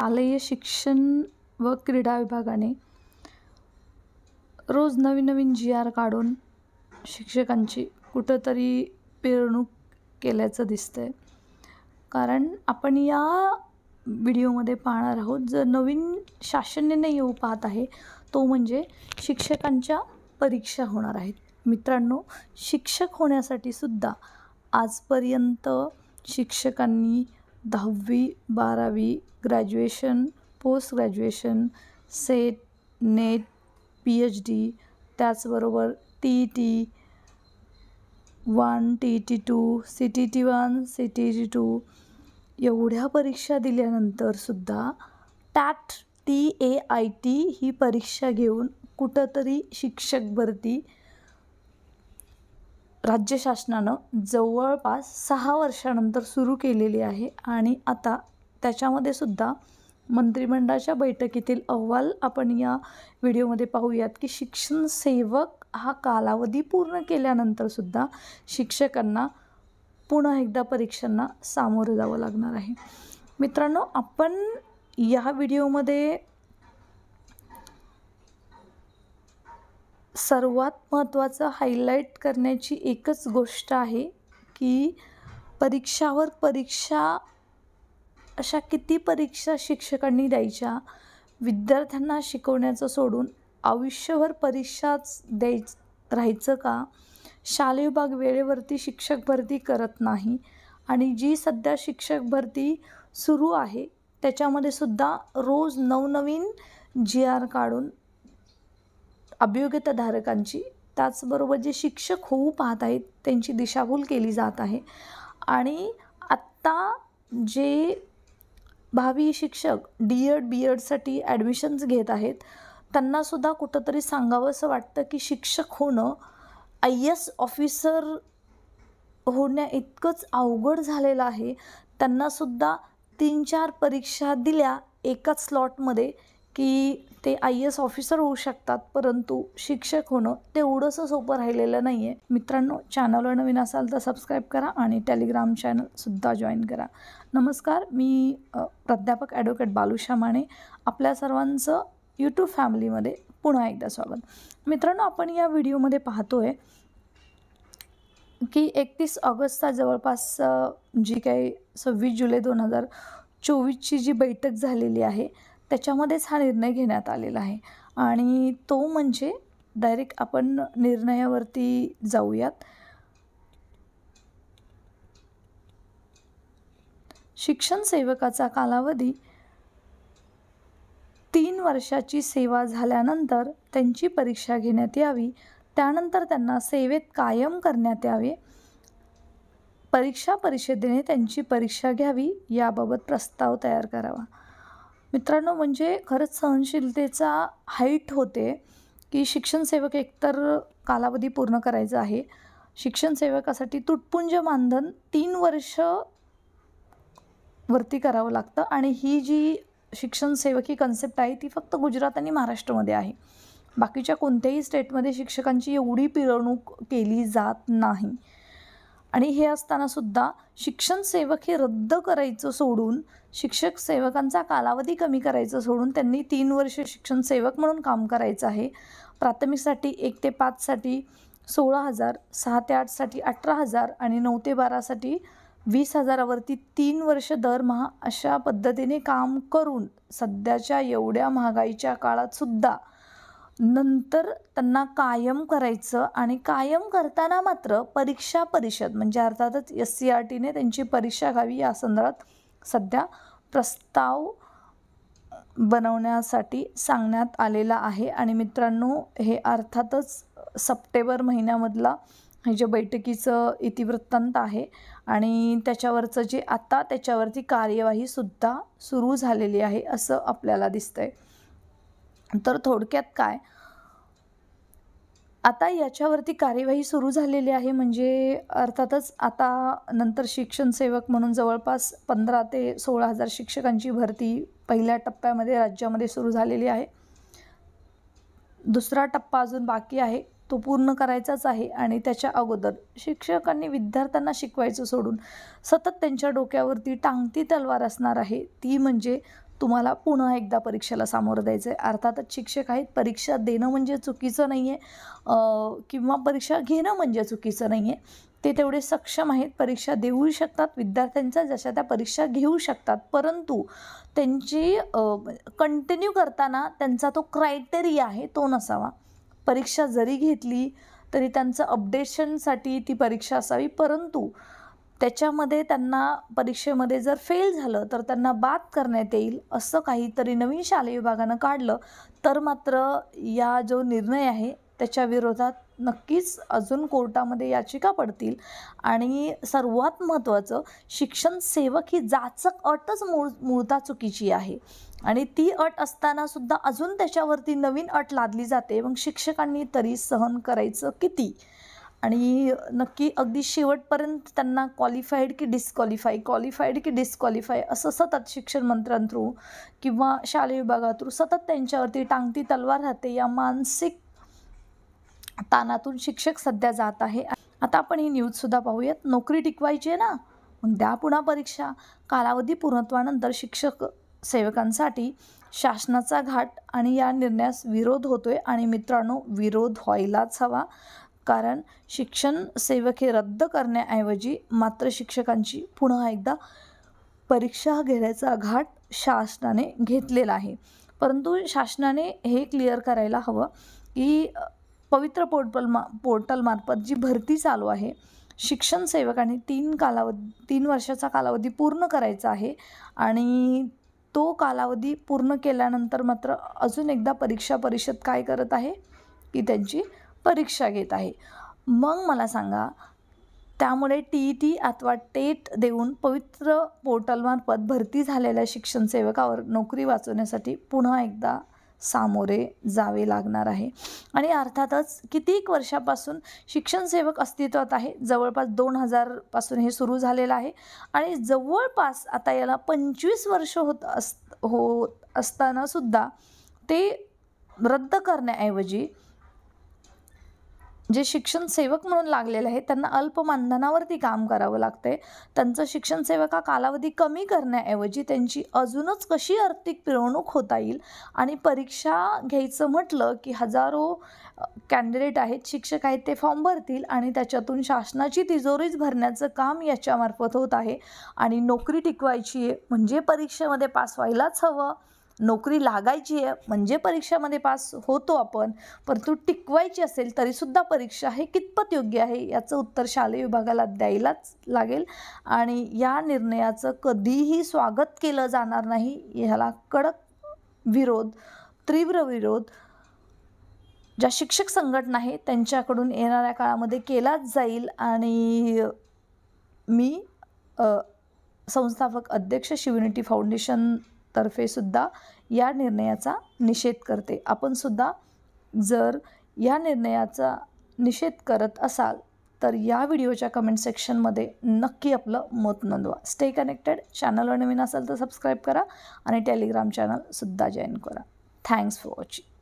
शालेय शिक्षण व क्रीडा विभागाने रोज नवीन GR काढून शिक्षकांची कुठंतरी पिळवणूक केल्याचं दिसतंय. कारण आपण या व्हिडिओमध्ये पाहणार आहोत, जर नवीन शासन निर्णय येऊ पाहत आहे तो म्हणजे शिक्षकांच्या परीक्षा होणार आहेत. मित्रांनो, शिक्षक होण्यासाठी सुद्धा आजपर्यंत शिक्षकांनी 10वी 12वी graduation, post graduation, set, net, PhD, त्याचबरोबर TET 1, TET 2, CTET 1, CTET 2 एवढ्या परीक्षा दिल्यानंतर सुद्धा TAT ही परीक्षा घेऊन कुठंतरी शिक्षक भरती राज्य शासनानं जवळपास 6 वर्षानंतर सुरू केलेली आहे. आणि आता त्याच्यामध्ये सुद्धा मंत्रिमंडळाच्या बैठकीतील अहवाल आपण या व्हिडिओमध्ये पाहूयात की शिक्षण सेवक हा कालावधी पूर्ण केल्यानंतर सुद्धा शिक्षकांना पुन्हा एकदा परीक्षांना सामोरं जावं लागणार आहे. मित्रांनो, आपण या व्हिडिओमध्ये सर्वात महत्त्वाचं हायलाईट करण्याची एकच गोष्ट आहे की परीक्षावर परीक्षा, अशा किती परीक्षा शिक्षकांनी द्यायच्या, विद्यार्थ्यांना शिकवण्याचं सोडून आयुष्यभर परीक्षाच राहायचं का? शालेय विभाग वेळेवरती शिक्षक भरती करत नाही आणि जी सध्या शिक्षक भरती सुरू आहे त्याच्यामध्ये सुद्धा रोज नवनवीन GR काढून अभियोग्यताधारकांची, त्याचबरोबर जे शिक्षक होऊ पाहत आहेत त्यांची दिशाभूल केली जात आहे. आणि आत्ता जे भावी शिक्षक DED BEdसाठी ॲडमिशन्स घेत आहेत त्यांनासुद्धा कुठंतरी सांगावंसं वाटतं की शिक्षक होणं IAS ऑफिसर होण्या इतकंच अवघड झालेलं आहे. त्यांनासुद्धा 3-4 परीक्षा दिल्या एकाच स्लॉटमध्ये की ते IAS ऑफिसर होऊ शकतात, परंतु शिक्षक होणं तेवढंसं सोपं राहिलेलं नाही आहे. मित्रांनो, चॅनलवर नवीन असाल तर सबस्क्राईब करा आणि टेलिग्राम चॅनलसुद्धा जॉईन करा. नमस्कार, मी प्राध्यापक ॲडव्होकेट बालुशा माने. आपल्या सर्वांचं यूट्यूब फॅमिलीमध्ये पुन्हा एकदा स्वागत. मित्रांनो, आपण या व्हिडिओमध्ये पाहतोय की 31 ऑगस्टचा जवळपास जी काही 26 जुलै 2024ची जी बैठक झालेली आहे त्याच्यामध्येच हा निर्णय घेण्यात आलेला आहे. आणि तो म्हणजे डायरेक्ट आपण निर्णयावरती जाऊयात. शिक्षण सेवकाचा कालावधी 3 वर्षाची सेवा झाल्यानंतर त्यांची परीक्षा घेण्यात यावी. त्यानंतर त्यांना सेवेत कायम करण्यात यावे. परीक्षा परिषदेने त्यांची परीक्षा घ्यावी याबाबत प्रस्ताव तयार करावा. मित्रांनो, म्हणजे खरंच सहनशीलतेचा हाईट होते की शिक्षण सेवक एकतर कालावधी पूर्ण करायचा आहे. शिक्षण सेवकासाठी तुटपुंज मानधन 3 वर्ष वरती करावं लागतं. आणि ही जी शिक्षण सेवक ही कन्सेप्ट आहे ती फक्त गुजरात आणि महाराष्ट्रामध्ये आहे. बाकीच्या कोणत्याही स्टेटमध्ये शिक्षकांची एवढी पिळवणूक केली जात नाही. आणि हे असतानासुद्धा शिक्षण सेवक हे रद्द करायचं सोडून, शिक्षक सेवकांचा कालावधी कमी करायचं सोडून त्यांनी 3 वर्ष शिक्षण सेवक म्हणून काम करायचं आहे. प्राथमिकसाठी 1 ते 5 साठी 16,000, 6 ते 8 साठी 18,000 आणि 9 ते 12 साठी 20,000 वरती 3 वर्ष दरमहा अशा पद्धतीने काम करून सध्याच्या एवढ्या महागाईच्या काळातसुद्धा नंतर त्यांना कायम करायचं. आणि कायम करताना मात्र परीक्षा परिषद म्हणजे अर्थातच SCRTने त्यांची परीक्षा घ्यावी या संदर्भात सध्या प्रस्ताव बनवण्यासाठी सांगण्यात आलेला आहे. आणि मित्रांनो, हे अर्थातच सप्टेंबर महिन्यामधला हे जे बैठकीचं इतिवृत्तांत आहे आणि त्याच्यावरचं जे आता त्याच्यावरती कार्यवाहीसुद्धा सुरू झालेली आहे असं आपल्याला दिसतंय. तर थोडक्यात काय, आता याच्यावरती कार्यवाही सुरू झालेली आहे म्हणजे अर्थातच आता नंतर शिक्षण सेवक म्हणून जवळपास 15 ते 16,000 शिक्षकांची भरती पहिल्या टप्प्यामध्ये राज्यामध्ये सुरू झालेली आहे. दुसरा टप्पा अजून बाकी आहे, तो पूर्ण करायचाच आहे. आणि त्याच्या अगोदर शिक्षकांनी विद्यार्थ्यांना शिकवायचं सोडून सतत त्यांच्या डोक्यावरती टांगती तलवार असणार आहे, ती म्हणजे तुम्हाला पुन्हा एकदा परीक्षेला सामोरं द्यायचं आहे. अर्थातच शिक्षक आहेत, परीक्षा देणं म्हणजे चुकीचं नाही आहे किंवा परीक्षा घेणं म्हणजे चुकीचं नाही आहे. ते तेवढे सक्षम आहेत, परीक्षा देऊ शकतात, विद्यार्थ्यांच्या जशा त्या परीक्षा घेऊ शकतात. परंतु त्यांची कंटिन्यू करताना त्यांचा तो क्रायटेरिया आहे तो नसावा. परीक्षा जरी घेतली तरी त्यांचं अपडेशनसाठी ती परीक्षा असावी, परंतु त्याच्यामध्ये त्यांना परीक्षेमध्ये जर फेल झालं तर त्यांना बाद करण्यात येईल असं काहीतरी नवीन शालेय विभागानं काढलं तर मात्र या जो निर्णय आहे त्याच्या विरोधात नक्कीच अजून कोर्टामध्ये याचिका पडतील. आणि सर्वात महत्त्वाचं, शिक्षण सेवक ही जाचक अटच मूळतः चुकीची आहे आणि ती अट असतानासुद्धा अजून त्याच्यावरती नवीन अट लादली जाते. मग शिक्षकांनी तरी सहन करायचं किती? आणि नक्की अगदी शेवटपर्यंत त्यांना क्वालिफाईड की डिस्क्वालिफाय असं सतत शिक्षण मंत्र्यां थ्रू किंवा शालेय विभागा थ्रू सतत त्यांच्यावरती टांगती तलवार राहते. या मानसिक ताणातून शिक्षक सध्या जात आहे. आता आपण ही न्यूजसुद्धा पाहूयात. नोकरी टिकवायची आहे ना, मग द्या पुन्हा परीक्षा. कालावधी पूर्णत्वानंतर शिक्षक सेवकांसाठी शासनाचा घाट आणि या निर्णयास विरोध होतोय. आणि मित्रांनो, विरोध व्हायलाच हवा, कारण शिक्षण सेवक हे रद्द करण्याऐवजी मात्र शिक्षकांची पुन्हा एकदा परीक्षा घेण्याचा घाट शासनाने घेतलेला आहे. परंतु शासनाने हे क्लिअर करायला हवं की पवित्र पोर्टलमार्फत जी भरती चालू आहे, शिक्षण सेवकांनी 3 वर्षाचा कालावधी पूर्ण करायचा आहे आणि तो कालावधी पूर्ण केल्यानंतर मात्र अजून एकदा परीक्षा परिषद काय करत आहे की त्यांची परीक्षा घेत आहे. मग मला सांगा, त्यामुळे TET अथवा टेट देऊन पवित्र पोर्टलमार्फत भरती झालेल्या शिक्षण सेवकावर नोकरी वाचवण्यासाठी पुन्हा एकदा सामोरे जावे लागणार आहे. आणि अर्थातच कितीक वर्षापासून शिक्षण सेवक अस्तित्वात आहे, जवळपास 2000 पासून हे सुरू झालेलं आहे आणि जवळपास आता याला 25 वर्ष होत असतानासुद्धा ते रद्द करण्याऐवजी जे शिक्षण सेवक म्हणून लागलेले आहेत त्यांना अल्प मानधनावरती काम करावं लागतंय. त्यांचं शिक्षण सेवक हा कालावधी कमी करण्याऐवजी त्यांची अजूनच कशी आर्थिक पिळवणूक होता येईल. आणि परीक्षा घ्यायचं म्हटलं की हजारो कॅन्डिडेट आहेत, शिक्षक आहेत, ते फॉर्म भरतील आणि त्याच्यातून शासनाची तिजोरीच भरण्याचं काम याच्यामार्फत होत आहे. आणि नोकरी टिकवायची आहे म्हणजे परीक्षेमध्ये पास व्हायलाच हवं, नोकरी लागायची आहे म्हणजे परीक्षेमध्ये पास होतो आपण, परंतु टिकवायची असेल तरीसुद्धा परीक्षा हे कितपत योग्य आहे याचं उत्तर शालेय विभागाला द्यायलाच लागेल. आणि या निर्णयाचं कधीही स्वागत केलं जाणार नाही. ह्याला कडक विरोध, तीव्र विरोध ज्या शिक्षक संघटना आहेत त्यांच्याकडून येणाऱ्या काळामध्ये केलाच जाईल. आणि मी संस्थापक अध्यक्ष शिवयुनिटी फाउंडेशन तर्फे सुद्धा या निर्णयाचा निषेध करते. आपण सुद्धा जर या निर्णयाचा निषेध करत असाल तर या व्हिडिओच्या कमेंट सेक्शनमध्ये नक्की आपलं मत नोंदवा. Stay connected. चॅनलवर नवीन असाल तर सबस्क्राईब करा आणि टेलिग्राम चॅनलसुद्धा जॉईन करा. Thanks for watching.